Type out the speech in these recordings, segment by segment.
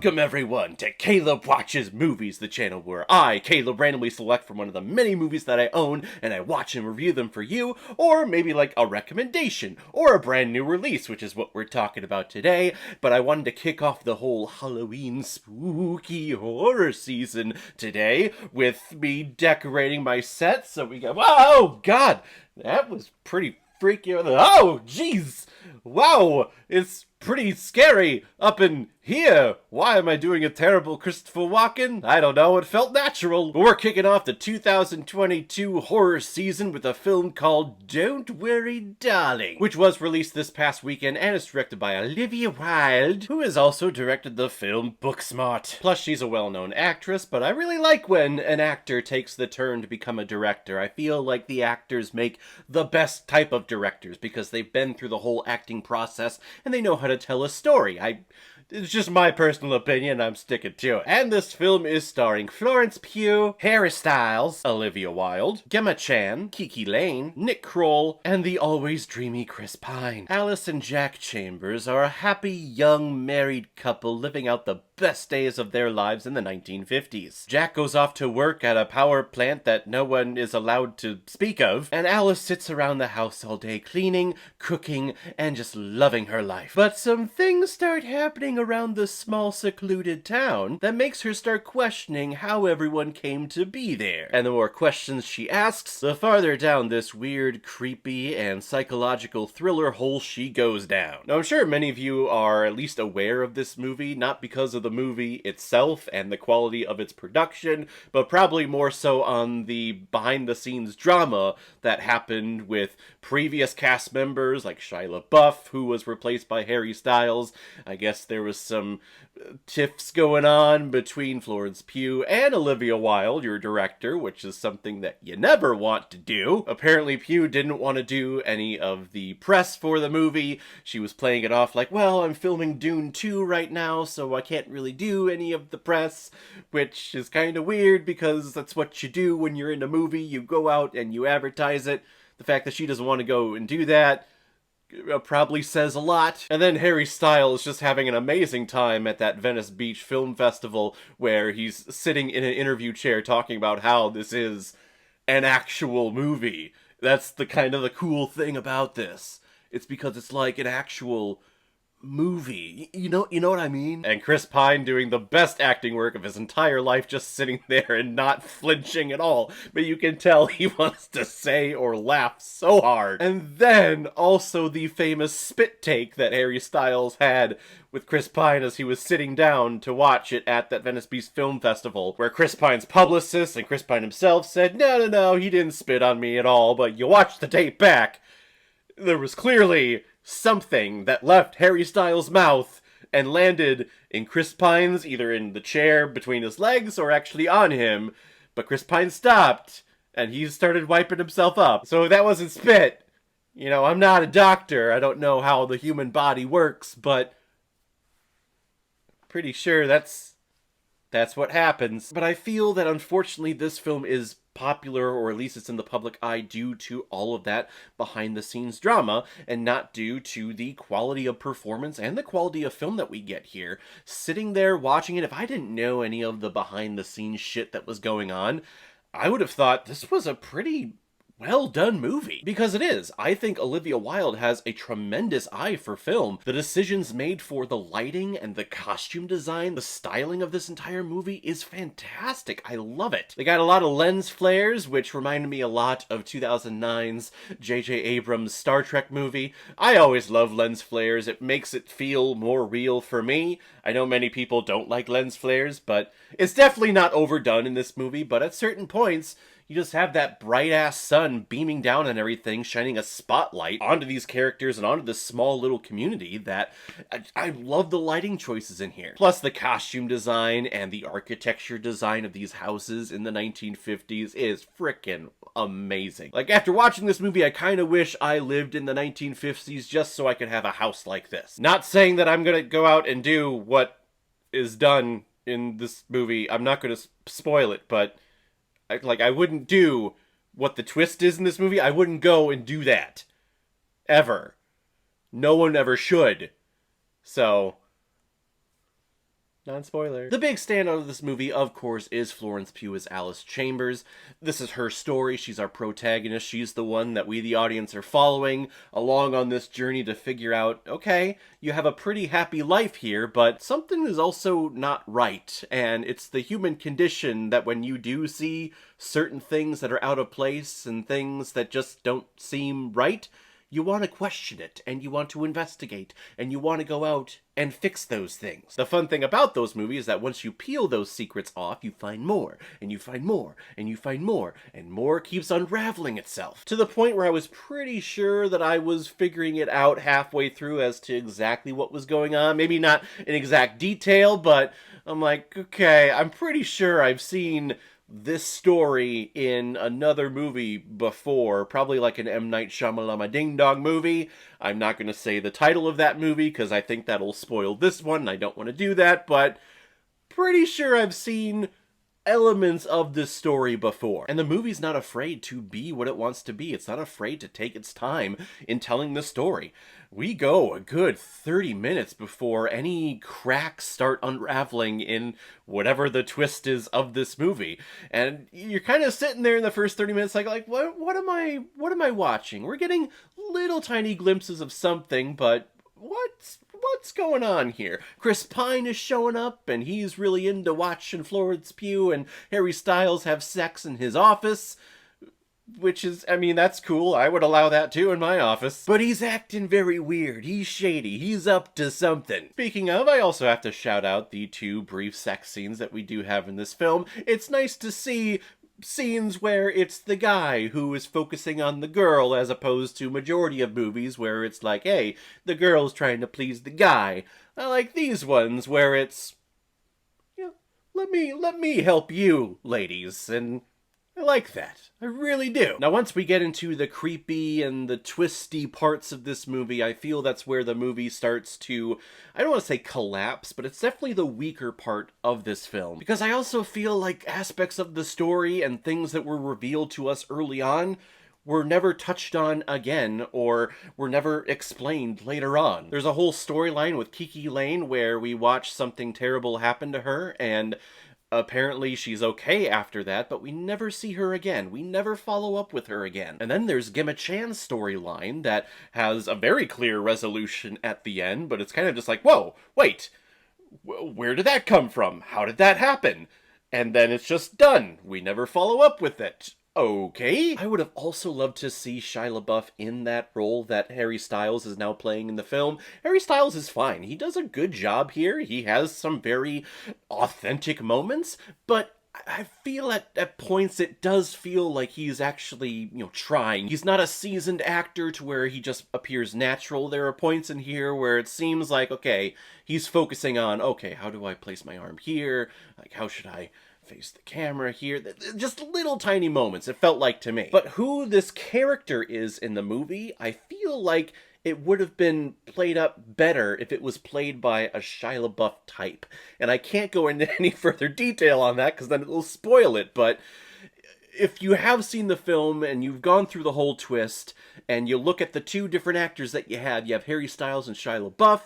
Welcome everyone to Caleb Watches Movies, the channel where I, Caleb, randomly select from one of the many movies that I own and I watch and review them for you, or maybe like a recommendation, or a brand new release, which is what we're talking about today. But I wanted to kick off the whole Halloween spooky horror season today with me decorating my set, so we got, oh god, that was pretty freaky. Oh jeez, wow, it's pretty scary up in here. Why am I doing a terrible Christopher Walken? I don't know, it felt natural. But we're kicking off the 2022 horror season with a film called Don't Worry Darling, which was released this past weekend and is directed by Olivia Wilde, who has also directed the film Booksmart. Plus, she's a well-known actress, but I really like when an actor takes the turn to become a director. I feel like the actors make the best type of directors because they've been through the whole acting process and they know how to tell a story. It's just my personal opinion, I'm sticking to it. And this film is starring Florence Pugh, Harry Styles, Olivia Wilde, Gemma Chan, Kiki Lane, Nick Kroll, and the always dreamy Chris Pine. Alice and Jack Chambers are a happy young married couple living out the best days of their lives in the 1950s. Jack goes off to work at a power plant that no one is allowed to speak of, and Alice sits around the house all day cleaning, cooking, and just loving her life. But some things start happening around this small secluded town that makes her start questioning how everyone came to be there. And the more questions she asks, the farther down this weird, creepy, and psychological thriller hole she goes down. Now I'm sure many of you are at least aware of this movie, not because of the movie itself and the quality of its production, but probably more so on the behind-the-scenes drama that happened with previous cast members like Shia LaBeouf, who was replaced by Harry Styles. I guess there was some tiffs going on between Florence Pugh and Olivia Wilde, your director, which is something that you never want to do. Apparently Pugh didn't want to do any of the press for the movie. She was playing it off like, well, I'm filming Dune 2 right now, so I can't really do any of the press, which is kind of weird because that's what you do when you're in a movie. You go out and you advertise it. The fact that she doesn't want to go and do that probably says a lot. And then Harry Styles just having an amazing time at that Venice Beach Film Festival where he's sitting in an interview chair talking about how this is an actual movie. That's the kind of the cool thing about this. It's because it's like an actual movie. You know what I mean? And Chris Pine doing the best acting work of his entire life, just sitting there and not flinching at all. But you can tell he wants to say or laugh so hard. And then also the famous spit take that Harry Styles had with Chris Pine as he was sitting down to watch it at that Venice Beach Film Festival, where Chris Pine's publicist and Chris Pine himself said, no, he didn't spit on me at all, but you watch the tape back. There was clearly something that left Harry Styles' mouth and landed in Chris Pine's, either in the chair between his legs or actually on him, but Chris Pine stopped and he started wiping himself up. So if that wasn't spit, I'm not a doctor, I don't know how the human body works, but pretty sure that's what happens. But I feel that unfortunately this film is popular, or at least it's in the public eye, due to all of that behind-the-scenes drama, and not due to the quality of performance and the quality of film that we get here. Sitting there watching it, if I didn't know any of the behind-the-scenes shit that was going on, I would have thought this was a pretty well done movie. Because it is. I think Olivia Wilde has a tremendous eye for film. The decisions made for the lighting and the costume design, the styling of this entire movie is fantastic. I love it. They got a lot of lens flares, which reminded me a lot of 2009's J.J. Abrams' Star Trek movie. I always love lens flares. It makes it feel more real for me. I know many people don't like lens flares, but it's definitely not overdone in this movie, but at certain points, you just have that bright-ass sun beaming down on everything, shining a spotlight onto these characters and onto this small little community that I love the lighting choices in here. Plus the costume design and the architecture design of these houses in the 1950s is frickin' amazing. Like, after watching this movie, I kind of wish I lived in the 1950s just so I could have a house like this. Not saying that I'm gonna go out and do what is done in this movie. I'm not gonna spoil it, but I wouldn't do what the twist is in this movie. I wouldn't go and do that. Ever. No one ever should. So, Non-spoiler. The big standout of this movie, of course, is Florence Pugh as Alice Chambers. This is her story. She's our protagonist. She's the one that we, the audience, are following along on this journey to figure out, okay, you have a pretty happy life here, but something is also not right. And it's the human condition that when you do see certain things that are out of place and things that just don't seem right, you want to question it, and you want to investigate, and you want to go out and fix those things. The fun thing about those movies is that once you peel those secrets off, you find more, and you find more, and you find more, and more keeps unraveling itself. To the point where I was pretty sure that I was figuring it out halfway through as to exactly what was going on. Maybe not in exact detail, but I'm like, okay, I'm pretty sure I've seen this story in another movie before, probably like an M. Night Shyamalan Ding Dong movie. I'm not going to say the title of that movie because I think that'll spoil this one, and I don't want to do that, but pretty sure I've seen elements of this story before. And the movie's not afraid to be what it wants to be. It's not afraid to take its time in telling the story. We go a good 30 minutes before any cracks start unraveling in whatever the twist is of this movie. And you're kind of sitting there in the first 30 minutes like what am I watching? We're getting little tiny glimpses of something, but what's going on here? Chris Pine is showing up, and he's really into watching Florence Pugh and Harry Styles have sex in his office. Which is, I mean, that's cool. I would allow that too in my office. But he's acting very weird. He's shady. He's up to something. Speaking of, I also have to shout out the 2 brief sex scenes that we do have in this film. It's nice to see scenes where it's the guy who is focusing on the girl, as opposed to majority of movies where it's like, hey, the girl's trying to please the guy. I like these ones where it's, you know, let me help you, ladies, and I like that. I really do. Now, once we get into the creepy and the twisty parts of this movie, I feel that's where the movie starts to, I don't want to say collapse, but it's definitely the weaker part of this film. Because I also feel like aspects of the story and things that were revealed to us early on were never touched on again, or were never explained later on. There's a whole storyline with Kiki Lane where we watch something terrible happen to her, and apparently she's okay after that, but we never see her again. We never follow up with her again. And then there's Gemma Chan's storyline that has a very clear resolution at the end, but it's kind of just like, whoa, wait, where did that come from? How did that happen? And then it's just done. We never follow up with it. Okay. I would have also loved to see Shia LaBeouf in that role that Harry Styles is now playing in the film. Harry Styles is fine. He does a good job here. He has some very authentic moments, but I feel at points it does feel like he's actually, trying. He's not a seasoned actor to where he just appears natural. There are points in here where it seems like, okay, he's focusing on, okay, how do I place my arm here? Like, how should I face the camera here? Just little tiny moments, it felt like to me. But who this character is in the movie, I feel like it would have been played up better if it was played by a Shia LaBeouf type. And I can't go into any further detail on that because then it'll spoil it, but if you have seen the film and you've gone through the whole twist and you look at the 2 different actors that you have Harry Styles and Shia LaBeouf,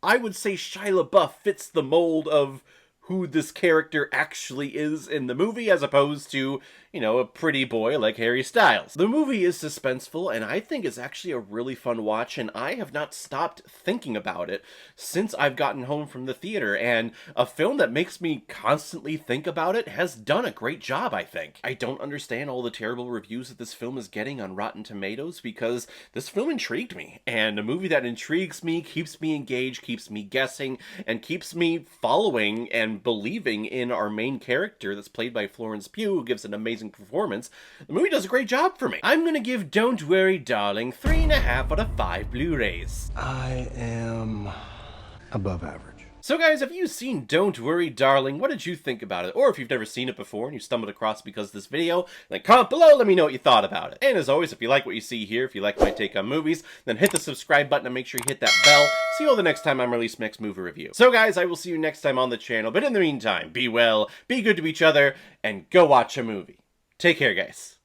I would say Shia LaBeouf fits the mold of who this character actually is in the movie, as opposed to, a pretty boy like Harry Styles. The movie is suspenseful, and I think it's actually a really fun watch, and I have not stopped thinking about it since I've gotten home from the theater, and a film that makes me constantly think about it has done a great job, I think. I don't understand all the terrible reviews that this film is getting on Rotten Tomatoes, because this film intrigued me, and a movie that intrigues me, keeps me engaged, keeps me guessing, and keeps me following and believing in our main character that's played by Florence Pugh, who gives an amazing performance. The movie does a great job for me. I'm gonna give Don't Worry Darling 3.5 out of 5 Blu-rays. I am above average. So guys, have you seen Don't Worry Darling? What did you think about it? Or if you've never seen it before and you stumbled across it because of this video, then comment below, let me know what you thought about it. And as always, if you like what you see here, if you like my take on movies, then hit the subscribe button and make sure you hit that bell. See you all the next time I'm releasing next movie review. So guys, I will see you next time on the channel, but in the meantime, be well, be good to each other, and go watch a movie. Take care, guys.